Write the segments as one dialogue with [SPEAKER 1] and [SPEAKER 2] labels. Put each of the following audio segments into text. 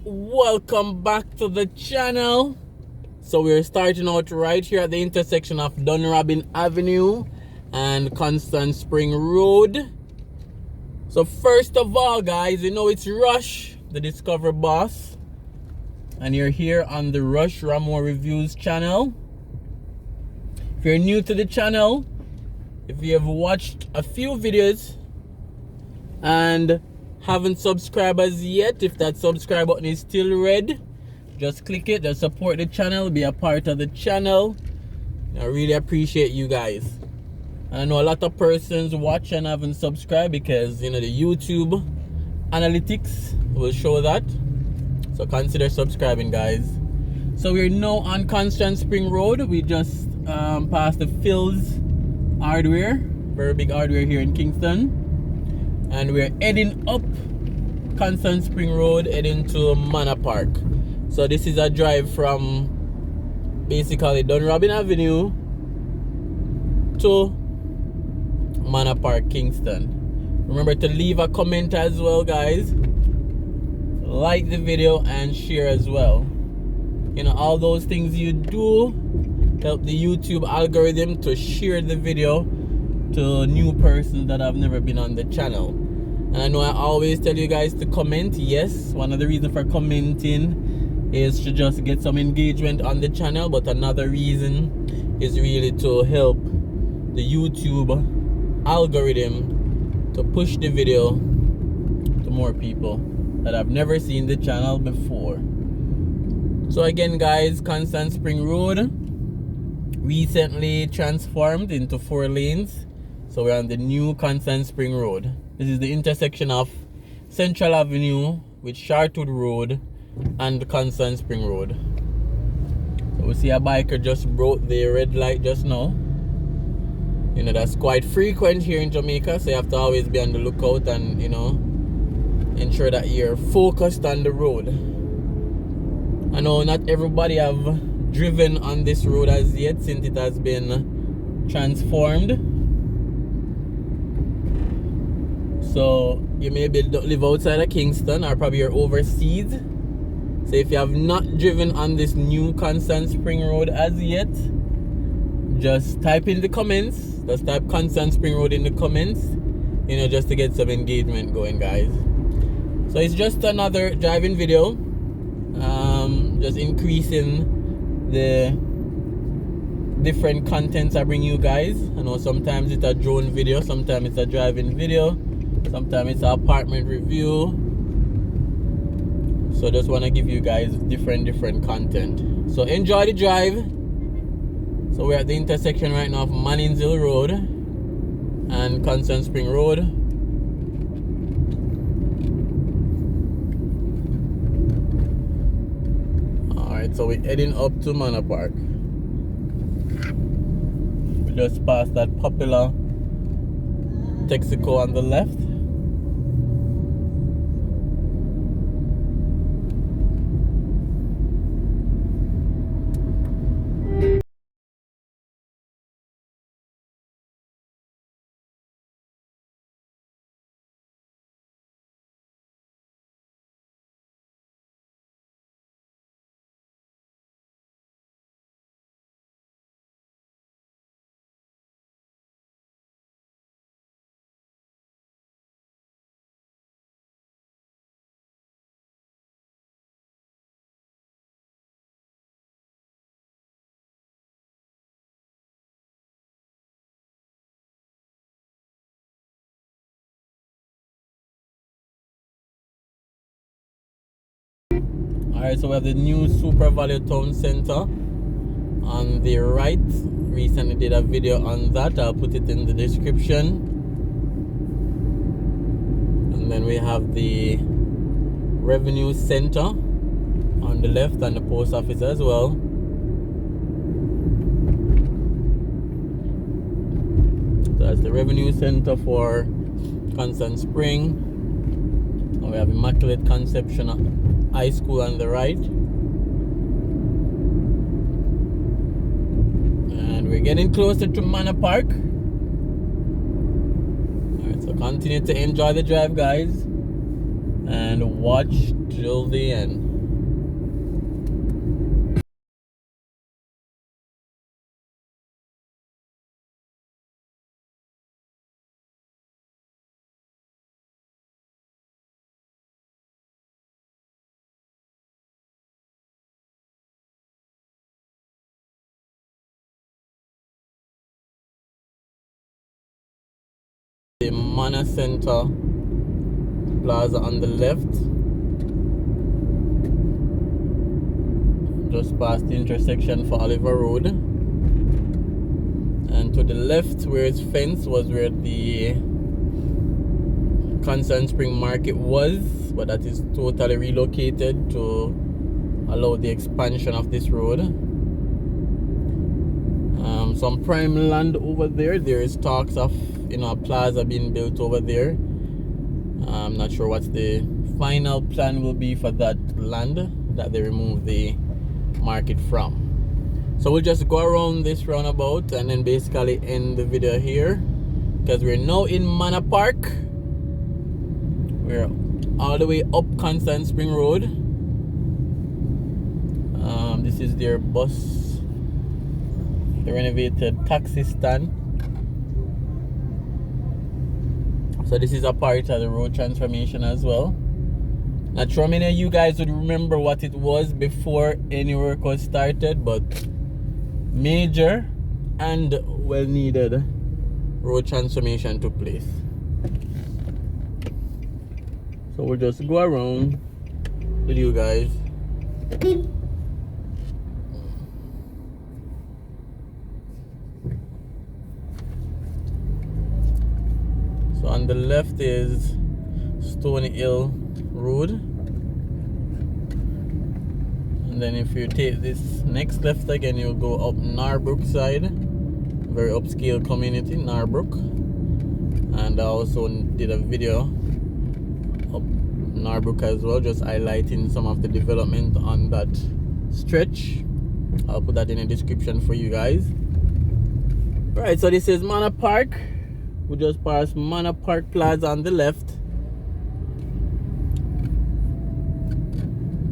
[SPEAKER 1] Welcome back to the channel. So we're starting out right here at the intersection of DUNROBIN Avenue and Constant Spring Road. So first of all, guys, you know it's Rush, the Discover Boss, and you're here on the Rush Raymore Reviews channel. If you're new to the channel, if you have watched a few videos and haven't subscribed as yet, if that subscribe button is still red, just click it. Just support the channel, be a part of the channel. I really appreciate you guys. And I know a lot of persons watch and haven't subscribed because, you know, the YouTube analytics will show that. So consider subscribing, guys. So we're now on Constant Spring Road. We just passed the Phil's Hardware, very big hardware here in Kingston. And we're heading up Constant Spring Road, heading to Manor Park. So this is a drive from basically DUNROBIN Avenue to Manor Park, Kingston. Remember to leave a comment as well, guys. Like the video and share as well. You know, all those things you do help the YouTube algorithm to share the video to new persons that have never been on the channel. And I know I always tell you guys to comment. Yes, one of the reasons for commenting is to just get some engagement on the channel, but another reason is really to help the YouTube algorithm to push the video to more people that have never seen the channel before. So again, guys, Constant Spring Road recently transformed into 4 lanes. So we're on the new Constant Spring Road. This is the intersection of Central Avenue with Shartwood Road and Constant Spring Road. So we see a biker just broke the red light just now. You know, that's quite frequent here in Jamaica, so you have to always be on the lookout and, you know, ensure that you're focused on the road. I know not everybody have driven on this road as yet since it has been transformed. So you maybe don't live outside of Kingston, or probably you're overseas. So if you have not driven on this new Constant Spring Road as yet, just type in the comments. Just type Constant Spring Road in the comments, you know, just to get some engagement going, guys. So it's just another driving video, just increasing the different contents I bring you guys. I know sometimes it's a drone video, sometimes it's a driving video, sometimes it's an apartment review. So just want to give you guys different content. So enjoy the drive. So we're at the intersection right now of Manor Road and Constant Spring Road. Alright, so we're heading up to Manor Park. We just passed that popular Texaco on the left. Alright, so we have the new Super Value Town Center on the right. Recently did a video on that. I'll put it in the description. And then we have the Revenue Center on the left and the post office as well. So that's the Revenue Center for Constant Spring. And we have Immaculate Conception High School on the right. And we're getting closer to Manor Park. Alright, so continue to enjoy the drive, guys. and watch till the end. The Manor Center Plaza on the left, just past the intersection for Oliver Road, and to the left where it's fenced was where the Kingston Spring Market was, but that is totally relocated to allow the expansion of this road. Some prime land over there. There is talks of a plaza being built over there. I'm not sure what the final plan will be for that land that they remove the market from. So we'll just go around this roundabout and then basically end the video here, because we're now in Manor Park. We're all the way up Kingston Spring Road. This is their bus, the renovated taxi stand. So this is a part of the road transformation as well. Not sure many of you guys would remember what it was before any work was started, but major and well needed road transformation took place. So we'll just go around with you guys. So on the left is Stony Hill Road, and then if you take this next left again, you'll go up Narbrook side, very upscale community, Narbrook. And I also did a video up Narbrook as well, just highlighting some of the development on that stretch. I'll put that in the description for you guys. Right, so this is Manor Park. We just passed Manor Park Plaza on the left.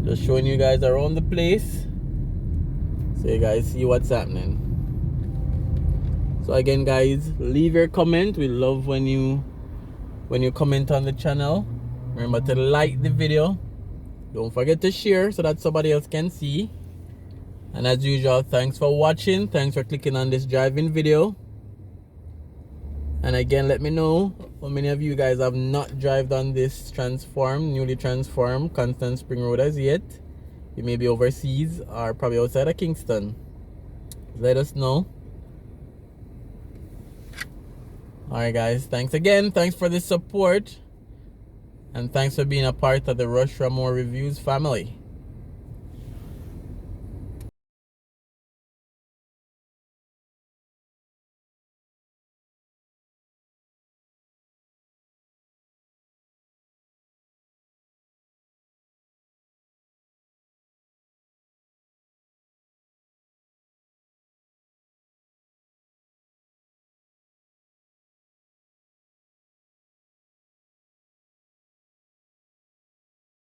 [SPEAKER 1] Just showing you guys around the place, so you guys see what's happening. So again, guys, leave your comment. We love when you comment on the channel. Remember to like the video. Don't forget to share so that somebody else can see. And as usual, thanks for watching. Thanks for clicking on this driving video. And again, let me know how many of you guys have not driven on this newly transformed Kingston Spring Road as yet. You may be overseas or probably outside of Kingston. Let us know. Alright guys, thanks again. Thanks for the support. And thanks for being a part of the Raymore Reviews family.